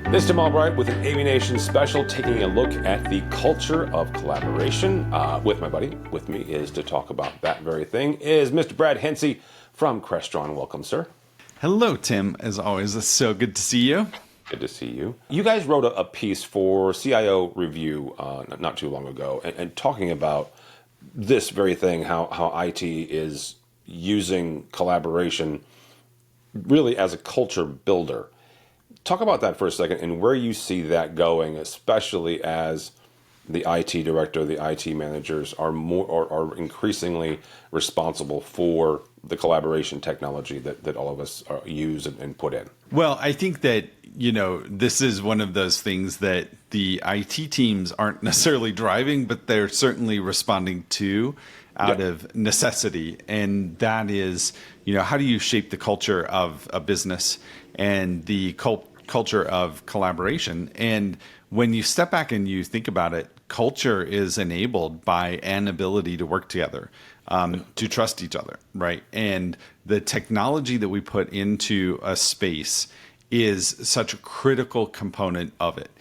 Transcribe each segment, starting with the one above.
This is Tim Albright with an AVNation special, taking a look at the culture of collaboration. With my buddy, with me is to talk about that very thing, is Mr. Brad Hensey from Crestron. Welcome, sir. Hello, Tim. As always, it's so good to see you. Good to see you. You guys wrote a piece for CIO Review not too long ago, and talking about this very thing, how IT is using collaboration really as a culture builder. Talk about that for a second and where you see that going, especially as the IT director, the IT managers are increasingly responsible for the collaboration technology that all of us use and put in. Well, I think that, this is one of those things that the IT teams aren't necessarily driving, but they're certainly responding to out of necessity. And that is, how do you shape the culture of a business and the culture of collaboration? And when you step back and you think about it, culture is enabled by an ability to work together, to trust each other, right? And the technology that we put into a space is such a critical component of it.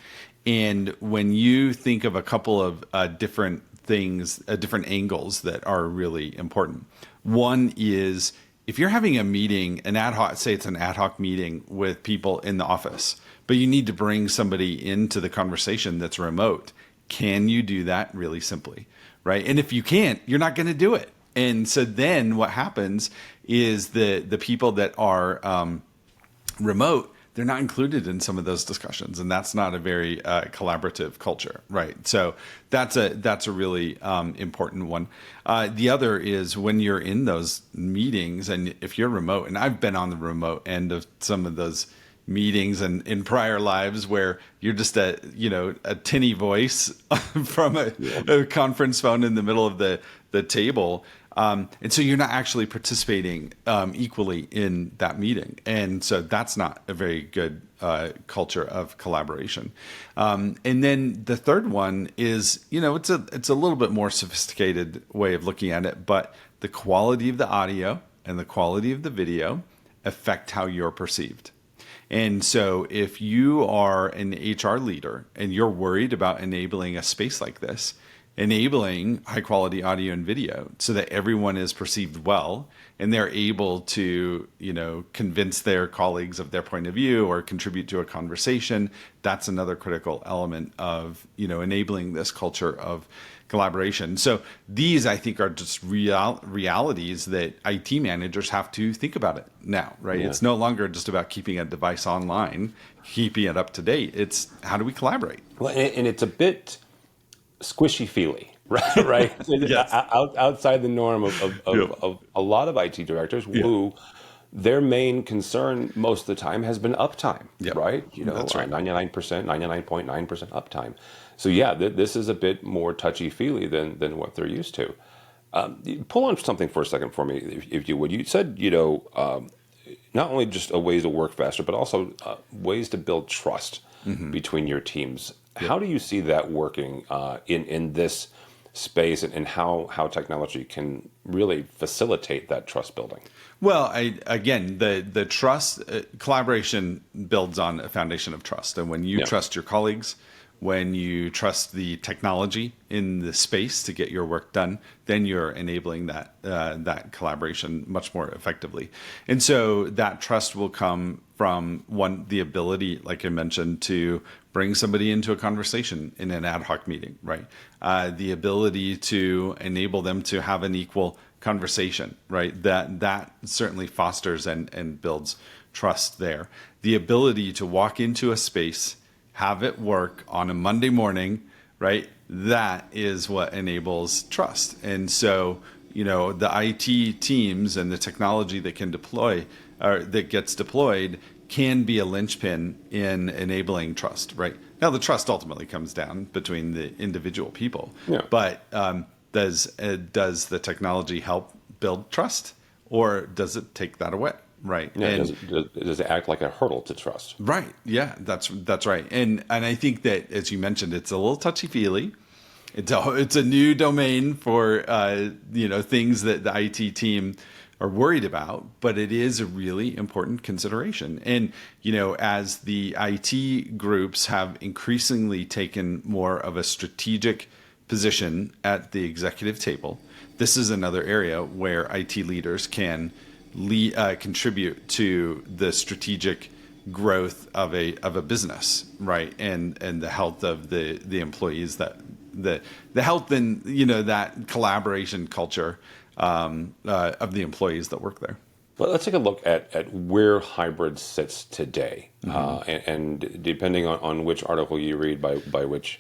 And when you think of a couple of different things, different angles that are really important, one is if you're having a meeting, say it's an ad hoc meeting with people in the office, but you need to bring somebody into the conversation that's remote, can you do that really simply, right? And if you can't, you're not going to do it. And so then what happens is the people that are remote, they're not included in some of those discussions, and that's not a very collaborative culture, right? So that's a really important one. The other is when you're in those meetings, and if you're remote, and I've been on the remote end of some of those meetings and in prior lives where you're just a tinny voice from a conference phone in the middle of the table. And so you're not actually participating equally in that meeting. And so that's not a very good culture of collaboration. And then the third one is, it's a little bit more sophisticated way of looking at it, but the quality of the audio and the quality of the video affect how you're perceived. And so if you are an HR leader and you're worried about enabling a space like this, enabling high quality audio and video so that everyone is perceived well and they're able to, convince their colleagues of their point of view or contribute to a conversation, that's another critical element of, enabling this culture of collaboration. So these, I think, are just realities that IT managers have to think about it now, right? Yeah. It's no longer just about keeping a device online, keeping it up to date. It's how do we collaborate? Well, and it's a bit squishy feely, right? Yes. Outside the norm of a lot of IT directors who their main concern most of the time has been uptime, right? That's right. 99%, 99.9% uptime. So this is a bit more touchy-feely than what they're used to. Pull on something for a second for me, if you would. You said, not only just a ways to work faster, but also ways to build trust between your teams. Yep. How do you see that working in this space, and how technology can really facilitate that trust building? Well, again, the trust collaboration builds on a foundation of trust, and when you trust your colleagues, when you trust the technology in the space to get your work done, then you're enabling that collaboration much more effectively. And so that trust will come from the ability, like I mentioned, to bring somebody into a conversation in an ad hoc meeting, right? The ability to enable them to have an equal conversation, right? That certainly fosters and builds trust there. The ability to walk into a space, have it work on a Monday morning, right? That is what enables trust. And so, the IT teams and the technology that can deploy or that gets deployed can be a linchpin in enabling trust, right? Now, the trust ultimately comes down between the individual people, but does the technology help build trust, or does it take that away? Right. Yeah, and does it act like a hurdle to trust? Right. Yeah, that's right. And I think that, as you mentioned, it's a little touchy-feely. It's a new domain for things that the IT team are worried about, but it is a really important consideration. And, as the IT groups have increasingly taken more of a strategic position at the executive table, this is another area where IT leaders can contribute to the strategic growth of a business, right? And the health of the employees, that the health and that collaboration culture of the employees that work there. But let's take a look at where hybrid sits today, and depending on which article you read by which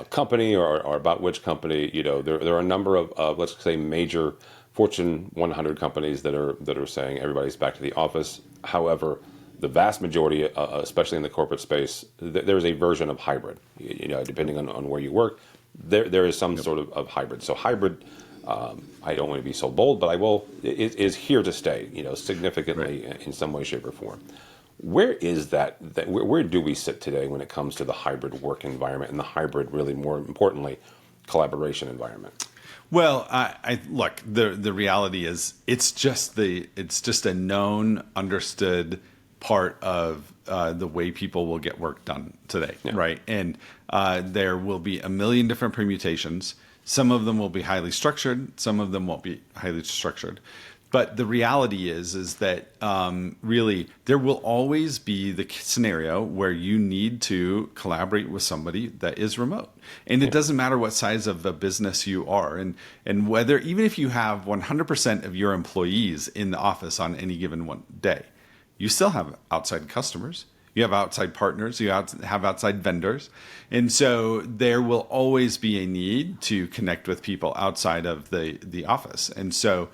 company or about which company, there are a number of let's say major Fortune 100 companies that are saying everybody's back to the office. However, the vast majority, especially in the corporate space, there is a version of hybrid. Depending on where you work, there is some sort of hybrid. So hybrid, I don't want to be so bold, but I will, is here to stay. Significantly in some way, shape, or form. Where is that? Where do we sit today when it comes to the hybrid work environment and the hybrid, really more importantly, collaboration environment? Well, I look. The reality is, it's just a known, understood part of the way people will get work done today, right? And there will be a million different permutations. Some of them will be highly structured. Some of them won't be highly structured. But the reality is that really there will always be the scenario where you need to collaborate with somebody that is remote. And it doesn't matter what size of a business you are. And whether, even if you have 100% of your employees in the office on any given one day, you still have outside customers. You have outside partners. You have outside vendors. And so there will always be a need to connect with people outside of the office. And so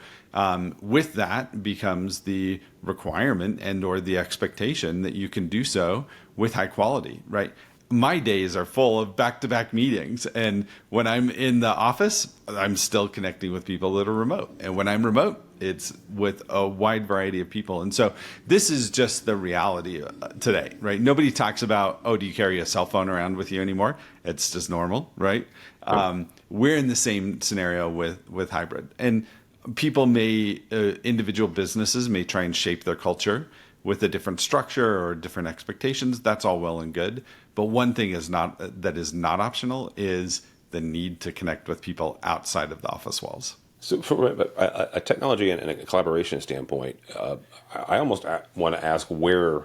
with that becomes the requirement and or the expectation that you can do so with high quality, right? My days are full of back-to-back meetings. And when I'm in the office, I'm still connecting with people that are remote. And when I'm remote, it's with a wide variety of people. And so this is just the reality today, right? Nobody talks about, oh, do you carry a cell phone around with you anymore? It's just normal, right? Sure. We're in the same scenario with hybrid. And people individual businesses may try and shape their culture with a different structure or different expectations. That's all well and good. But one thing that is not optional is the need to connect with people outside of the office walls. So from a technology and a collaboration standpoint, I almost want to ask, where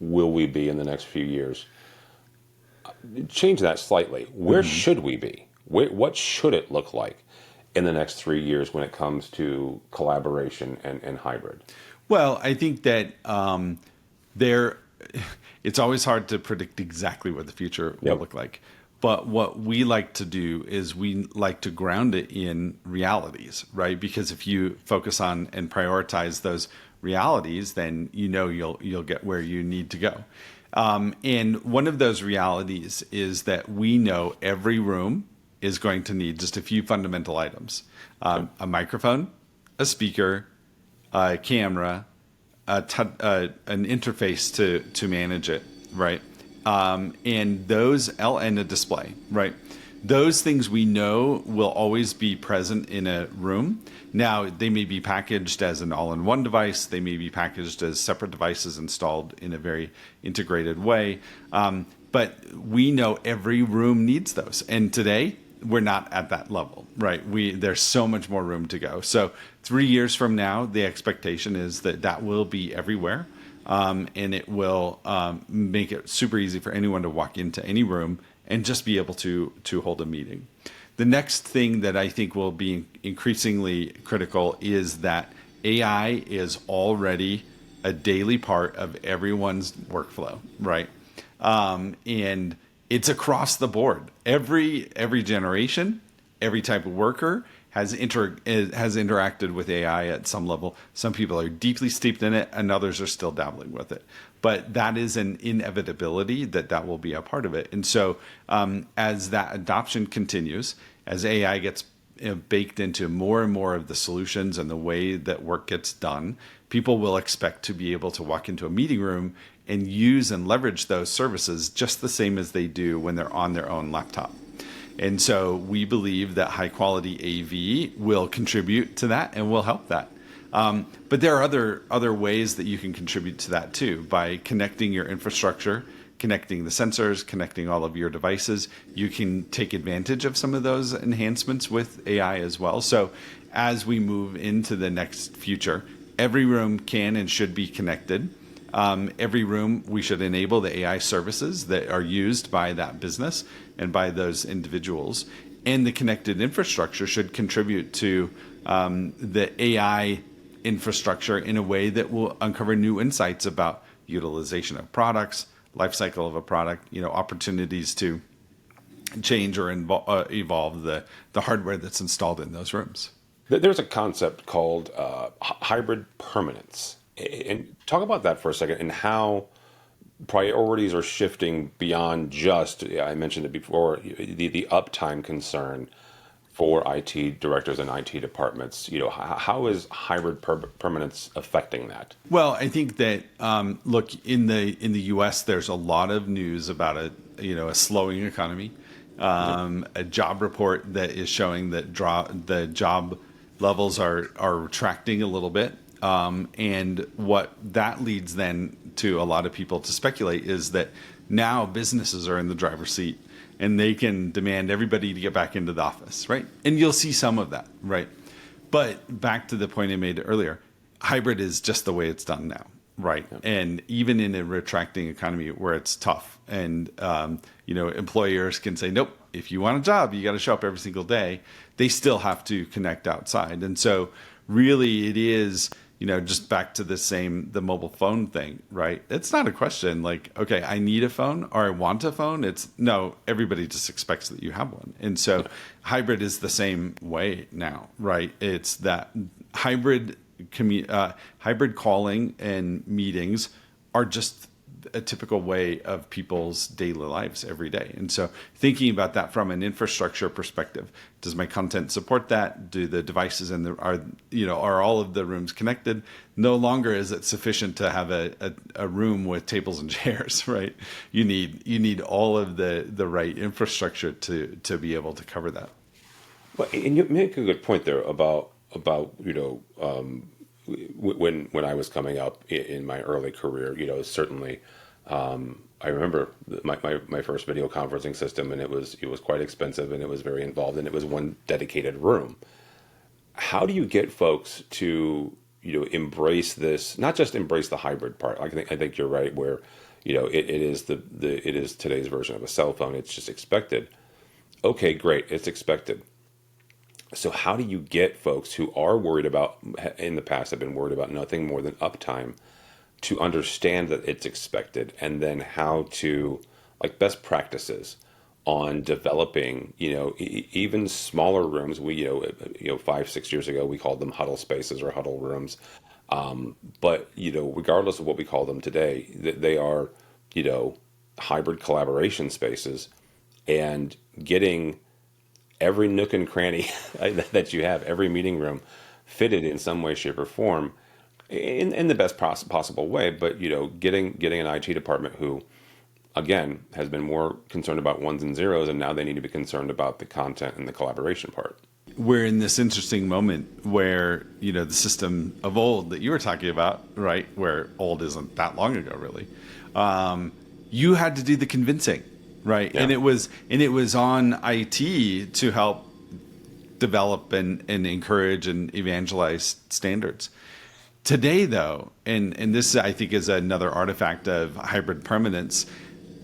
will we be in the next few years? Change that slightly. Where should we be? What should it look like in the next 3 years when it comes to collaboration and hybrid? Well, I think that it's always hard to predict exactly what the future will look like. But what we like to do is we like to ground it in realities, right? Because if you focus on and prioritize those realities, then you'll get where you need to go. And one of those realities is that we know every room is going to need just a few fundamental items: a microphone, a speaker, a camera, an interface to manage it, right? And a display, right? Those things we know will always be present in a room. Now, they may be packaged as an all-in-one device. They may be packaged as separate devices installed in a very integrated way. But we know every room needs those. And today, we're not at that level, right? There's so much more room to go. So 3 years from now, the expectation is that will be everywhere. And it will make it super easy for anyone to walk into any room and just be able to hold a meeting. The next thing that I think will be increasingly critical is that AI is already a daily part of everyone's workflow, right? And it's across the board. Every generation, every type of worker has interacted with AI at some level. Some people are deeply steeped in it, and others are still dabbling with it. But that is an inevitability that will be a part of it. And so as that adoption continues, as AI gets baked into more and more of the solutions and the way that work gets done, people will expect to be able to walk into a meeting room and use and leverage those services just the same as they do when they're on their own laptop. And so we believe that high quality AV will contribute to that and will help that. But there are other ways that you can contribute to that too, by connecting your infrastructure, connecting the sensors, connecting all of your devices. You can take advantage of some of those enhancements with AI as well. So as we move into the next future, every room can and should be connected. Every room, we should enable the AI services that are used by that business and by those individuals. And the connected infrastructure should contribute to the AI infrastructure in a way that will uncover new insights about utilization of products, life cycle of a product, opportunities to change or evolve the hardware that's installed in those rooms. There's a concept called hybrid permanence. And talk about that for a second and how priorities are shifting beyond just, I mentioned it before, the uptime concern for IT directors and IT departments. How is hybrid permanence affecting that? Well, I think that look, in the U.S., there's a lot of news about a slowing economy, a job report that is showing that the job levels are retracting a little bit. And what that leads then to a lot of people to speculate is that now businesses are in the driver's seat and they can demand everybody to get back into the office, right? And you'll see some of that, right? But back to the point I made earlier, hybrid is just the way it's done now, right? Yep. And even in a retracting economy where it's tough and, employers can say, nope, if you want a job, you got to show up every single day. They still have to connect outside. And so really it is, just back to the mobile phone thing, right? It's not a question like, okay, I need a phone or I want a phone. It's no, everybody just expects that you have one. And so hybrid is the same way now, right? It's that hybrid calling and meetings are just a typical way of people's daily lives every day. And so thinking about that from an infrastructure perspective, does my content support that? Do the devices are all of the rooms connected? No longer is it sufficient to have a room with tables and chairs, right? You need all of the right infrastructure to be able to cover that. Well, and you make a good point there about when I was coming up in my early career, certainly, I remember my first video conferencing system, and it was quite expensive, and it was very involved, and it was one dedicated room. How do you get folks to embrace this? Not just embrace the hybrid part. I think you're right. Where it is today's version of a cell phone. It's just expected. Okay, great. It's expected. So how do you get folks who are worried about, in the past have been worried about nothing more than uptime, to understand that it's expected, and then how to, like, best practices on developing, even smaller rooms. We, 5-6 years ago, we called them huddle spaces or huddle rooms. But, regardless of what we call them today, they are, hybrid collaboration spaces, and getting every nook and cranny that you have, every meeting room fitted in some way, shape, or form in the best possible way. But, getting an IT department who, again, has been more concerned about ones and zeros, and now they need to be concerned about the content and the collaboration part. We're in this interesting moment where, the system of old that you were talking about, right, where old isn't that long ago, really, you had to do the convincing. Right. Yeah. And it was on IT to help develop and encourage and evangelize standards. Today, though, and this, I think, is another artifact of hybrid permanence,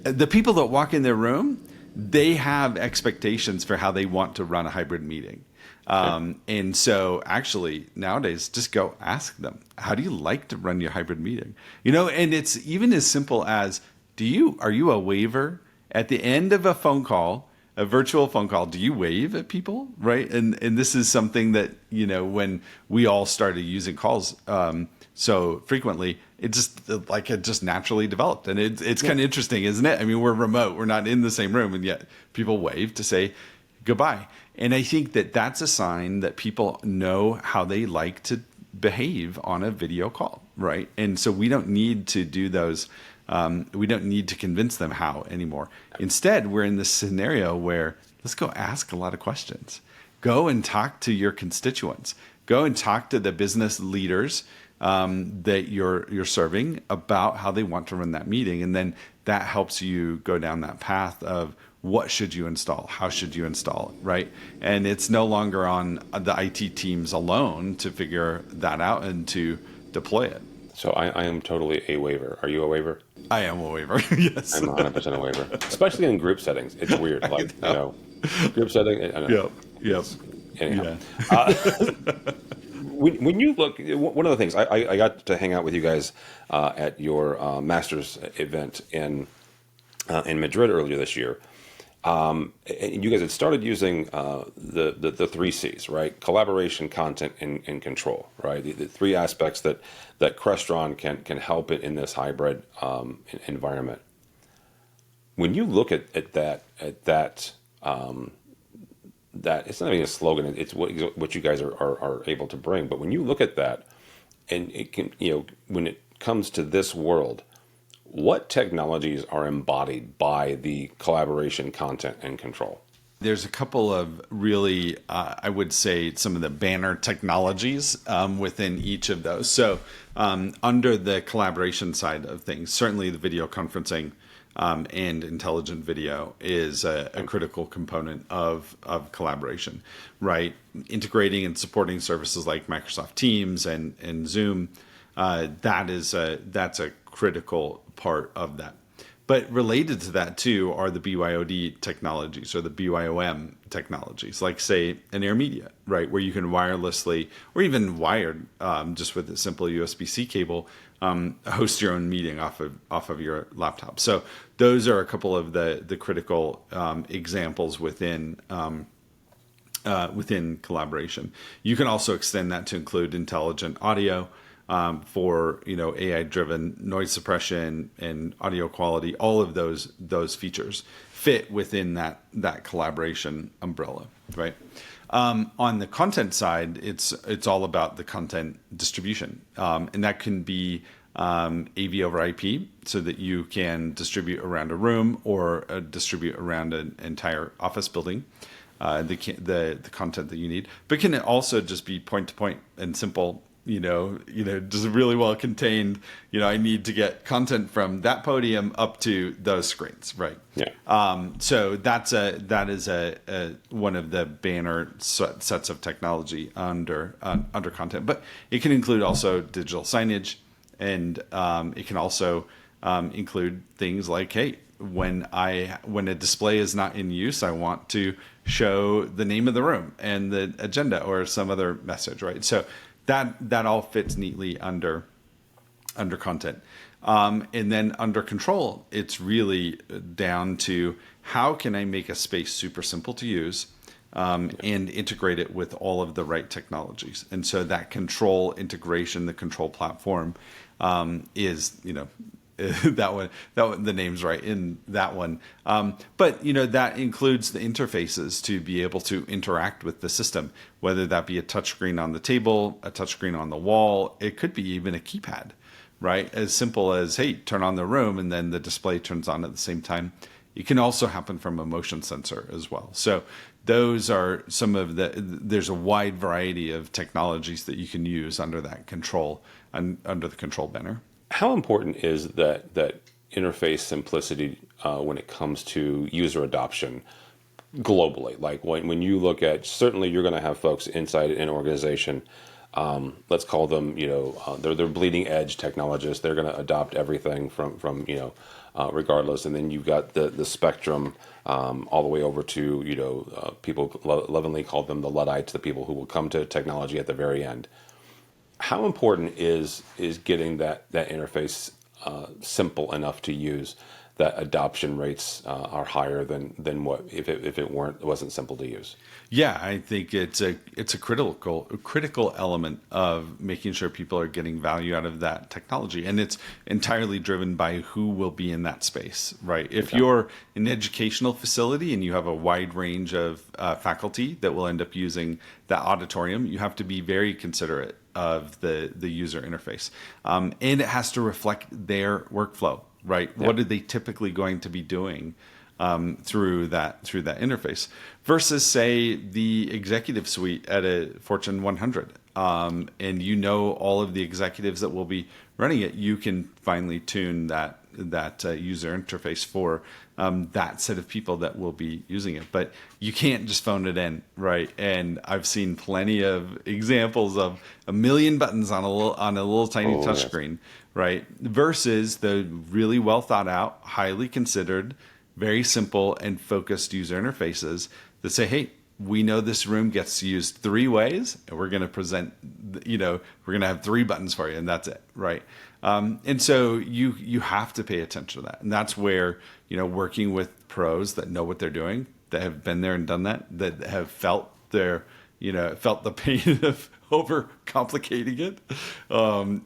the people that walk in their room, they have expectations for how they want to run a hybrid meeting. And so actually nowadays, just go ask them, how do you like to run your hybrid meeting? And it's even as simple as, are you a waiver? At the end of a phone call, a virtual phone call, do you wave at people, right? And this is something that, when we all started using calls so frequently, it just naturally developed. And it's kind of interesting, isn't it? I mean, we're remote, we're not in the same room, and yet people wave to say goodbye. And I think that that's a sign that people know how they like to behave on a video call, right? And so we don't need to do those. We don't need to convince them how anymore. Instead, we're in this scenario where let's go ask a lot of questions. Go and talk to your constituents. Go and talk to the business leaders that you're serving about how they want to run that meeting, and then that helps you go down that path of what should you install, how should you install it, right? And it's no longer on the IT teams alone to figure that out and to deploy it. So I am totally a waiver. Are you a waiver? I am a waiver. Yes. I'm 100% a waiver, especially in group settings. It's weird, like group setting. I don't know. Yep. Anyhow, Yeah. when you look, one of the things I got to hang out with you guys at your Masters event in Madrid earlier this year. And you guys had started using the three C's, right? Collaboration, content, and control, right? The three aspects that Crestron can help it in this hybrid environment. When you look at that it's not even a slogan; it's what you guys are able to bring. But when you look at that, and it can, when it comes to this world, what technologies are embodied by the collaboration, content, and control? There's a couple of really, I would say, some of the banner technologies within each of those. So under the collaboration side of things, certainly the video conferencing and intelligent video is a critical component of collaboration, right? Integrating and supporting services like Microsoft Teams and Zoom, that's a critical part of that. But related to that too are the BYOD technologies or the BYOM technologies, like say an AirMedia, right, where you can wirelessly or even wired, just with a simple USB-C cable, host your own meeting off of your laptop. So those are a couple of the critical examples within collaboration. You can also extend that to include intelligent audio. For AI-driven noise suppression and audio quality, all of those features fit within that collaboration umbrella, right? On the content side, it's all about the content distribution, and that can be AV over IP, so that you can distribute around a room or distribute around an entire office building. The content that you need, but can it also just be point to point and simple? Just really well contained. I need to get content from that podium up to those screens, right? Yeah. So that is a one of the banner sets of technology under content, but it can include also digital signage, and it can also include things like, hey, when a display is not in use, I want to show the name of the room and the agenda or some other message, right? So that all fits neatly under content. And then under control, it's really down to how can I make a space super simple to use and integrate it with all of the right technologies. And so that control integration, the control platform is, that one, the name's right in that one. But that includes the interfaces to be able to interact with the system, whether that be a touchscreen on the table, a touchscreen on the wall. It could be even a keypad, right? As simple as, hey, turn on the room, and then the display turns on at the same time. It can also happen from a motion sensor as well. So those are some of there's a wide variety of technologies that you can use under that control and under the control banner. How important is that interface simplicity when it comes to user adoption globally? Like when you look at, certainly you're going to have folks inside an organization, let's call them, they're bleeding edge technologists. They're going to adopt everything from regardless. And then you've got the spectrum all the way over to, people lovingly call them the Luddites, the people who will come to technology at the very end. How important is getting that interface simple enough to use that adoption rates are higher than what if it wasn't simple to use? Yeah, I think it's a critical element of making sure people are getting value out of that technology, and it's entirely driven by who will be in that space, right? If you're an educational facility and you have a wide range of faculty that will end up using that auditorium, you have to be very considerate of the user interface, and it has to reflect their workflow, right? Yeah. What are they typically going to be doing through that interface versus, say, the executive suite at a Fortune 100? and you know all of the executives that will be running it, you can finely tune that user interface for that set of people that will be using it. But you can't just phone it in, right? And I've seen plenty of examples of a million buttons on a little tiny touchscreen, right? Versus the really well thought out, highly considered, very simple and focused user interfaces that say, hey, we know this room gets used 3 ways, and we're going to present, we're going to have 3 buttons for you, and that's it, right? And so you have to pay attention to that. And that's where, working with pros that know what they're doing, that have been there and done that have felt felt the pain of over complicating it,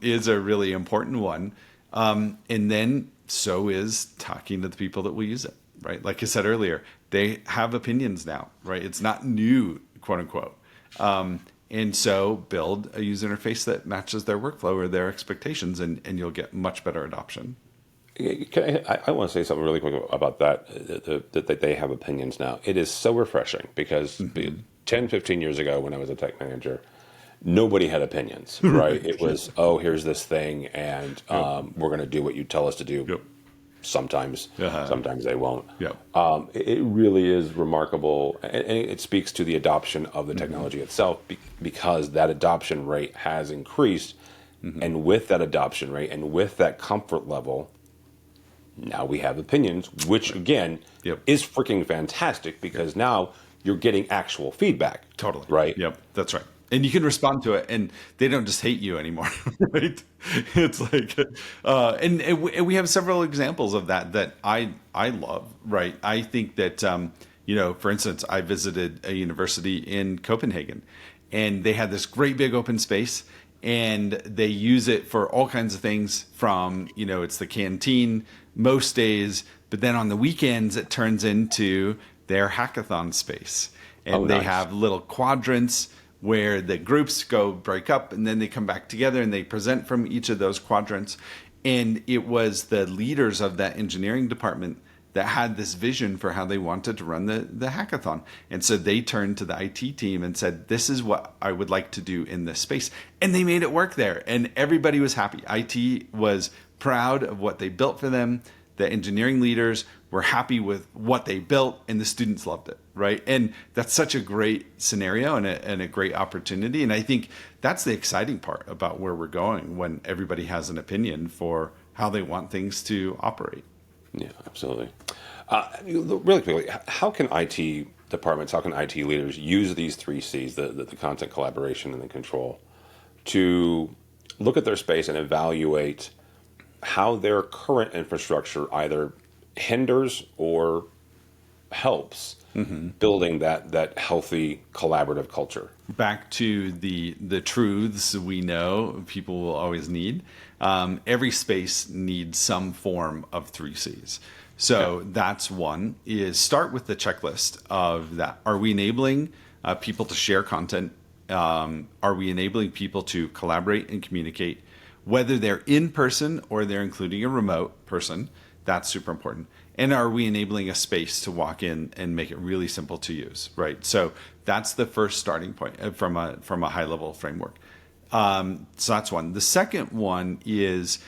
is a really important one. And then so is talking to the people that will use it, right? Like I said earlier, they have opinions now, right? It's not new, quote unquote. And so build a user interface that matches their workflow or their expectations, and you'll get much better adoption. I want to say something really quick about that they have opinions now. It is so refreshing because 10, 15 years ago when I was a tech manager, nobody had opinions, right? It was, here's this thing, and we're going to do what you tell us to do. Yep. Sometimes they won't. Yep. It really is remarkable, and it speaks to the adoption of the technology itself, because that adoption rate has increased, and with that adoption rate and with that comfort level, now we have opinions, which again is freaking fantastic, because now you're getting actual feedback. Totally. Right? Yep. That's right. And you can respond to it, and they don't just hate you anymore, right? It's like, and we have several examples of that I love, right? I think that, for instance, I visited a university in Copenhagen, and they had this great big open space, and they use it for all kinds of things from, it's the canteen most days, but then on the weekends, it turns into their hackathon space. And they have little quadrants where the groups break up, and then they come back together and they present from each of those quadrants. And it was the leaders of that engineering department that had this vision for how they wanted to run the hackathon. And so they turned to the IT team and said, this is what I would like to do in this space. And they made it work there, and everybody was happy. IT was proud of what they built for them. The engineering leaders were happy with what they built, and the students loved it, right? And that's such a great scenario and a great opportunity. And I think that's the exciting part about where we're going, when everybody has an opinion for how they want things to operate. Yeah, absolutely. Really quickly, how can IT departments, how can IT leaders use these 3 C's, the content, collaboration, and the control, to look at their space and evaluate how their current infrastructure either hinders or helps building that healthy collaborative culture? Back to the truths we know people will always need. Every space needs some form of 3 C's. So that's one, is start with the checklist of that. Are we enabling people to share content? Are we enabling people to collaborate and communicate? Whether they're in person or they're including a remote person, that's super important. And are we enabling a space to walk in and make it really simple to use, right? So that's the first starting point from a high level framework. So that's one. The second one is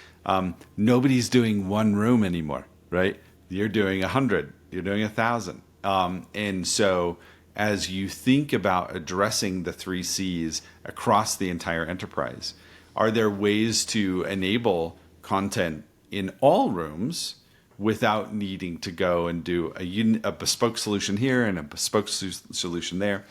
nobody's doing one room anymore, right? You're doing 100, you're doing 1,000. And so as you think about addressing the 3 C's across the entire enterprise, are there ways to enable content in all rooms without needing to go and do a bespoke solution here and a bespoke solution there?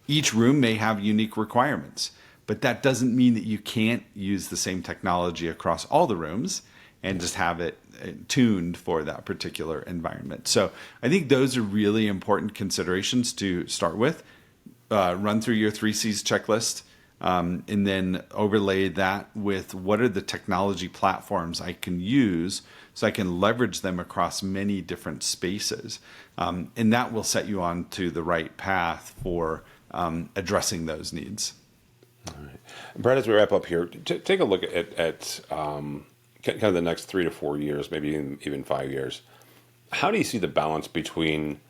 Each room may have unique requirements, but that doesn't mean that you can't use the same technology across all the rooms and just have it tuned for that particular environment. So I think those are really important considerations to start with. Run through your 3 C's checklist. And then overlay that with what are the technology platforms I can use so I can leverage them across many different spaces. And that will set you on to the right path for addressing those needs. All right. Brad, as we wrap up here, take a look at kind of the next 3 to 4 years, maybe even 5 years. How do you see the balance between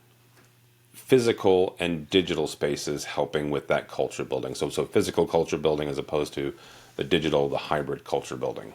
physical and digital spaces helping with that culture building? So physical culture building as opposed to the digital, the hybrid culture building.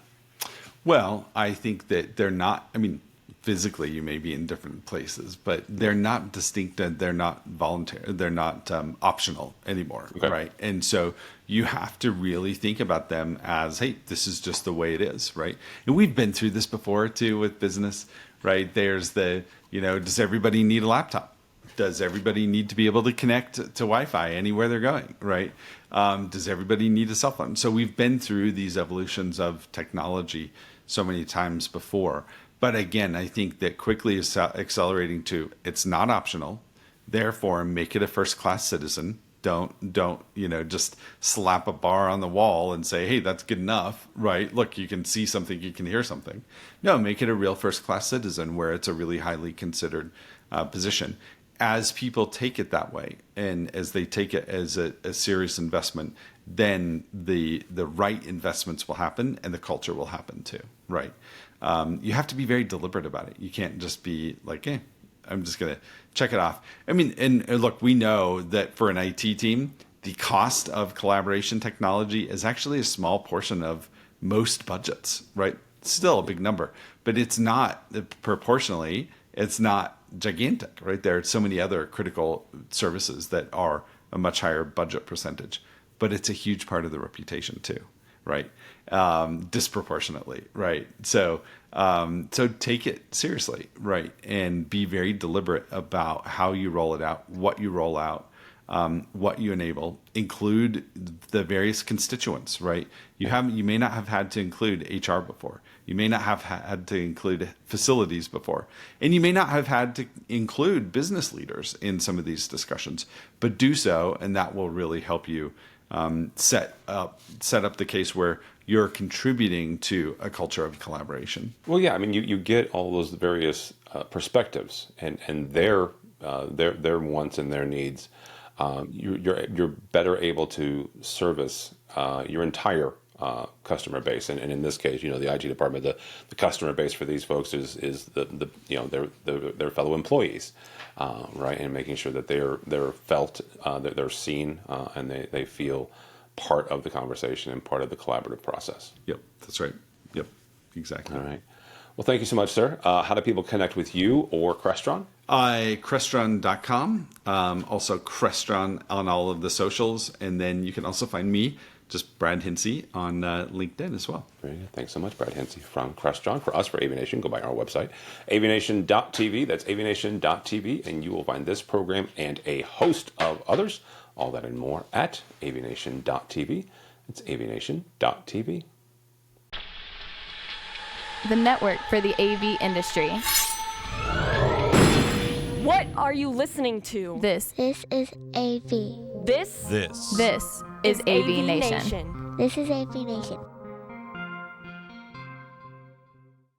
Well, I think that they're not, I mean, physically you may be in different places, but they're not distinct and they're not voluntary, they're not optional anymore, Okay. right? And so you have to really think about them as, hey, this is just the way it is, right? And we've been through this before too with business, right? There's the, does everybody need a laptop? Does everybody need to be able to connect to Wi-Fi anywhere they're going, right? Does everybody need a cell phone? So we've been through these evolutions of technology so many times before. But again, I think that quickly is accelerating to it's not optional. Therefore, make it a first-class citizen. Don't just slap a bar on the wall and say, hey, that's good enough, right? Look, you can see something, you can hear something. No, make it a real first-class citizen where it's a really highly considered position. As people take it that way, and as they take it as a serious investment, then the right investments will happen, and the culture will happen too, right? You have to be very deliberate about it. You can't just be like, I'm just going to check it off. I mean, and look, we know that for an IT team, the cost of collaboration technology is actually a small portion of most budgets, right? Still a big number, but it's not proportionally, it's not gigantic, right? There are so many other critical services that are a much higher budget percentage, but it's a huge part of the reputation too, right? Disproportionately, right? So take it seriously, right? And be very deliberate about how you roll it out, what you roll out, what you enable. Include the various constituents, right? You may not have had to include HR before. You may not have had to include facilities before, and you may not have had to include business leaders in some of these discussions. But do so, and that will really help you set up the case where you're contributing to a culture of collaboration. Well, yeah, I mean, you get all those various perspectives and their wants and their needs. You're better able to service your entire customer base, and in this case, the IT department, the customer base for these folks is their fellow employees, right, and making sure that they're felt, that they're seen, and they feel part of the conversation and part of the collaborative process. Yep, that's right. Yep, exactly. All right. Well, thank you so much, sir. How do people connect with you or Crestron? Crestron.com, also Crestron on all of the socials, and then you can also find me, just Brad Hinsey, on LinkedIn as well. Very good. Thanks so much, Brad Hinsey from Crestron. For us, for AVNation, go by our website, avnation.tv. That's avnation.tv, and you will find this program and a host of others, all that and more at avnation.tv. It's avnation.tv. The network for the AV industry. What are you listening to? This This is AV. This is AVNation. This is AV Nation.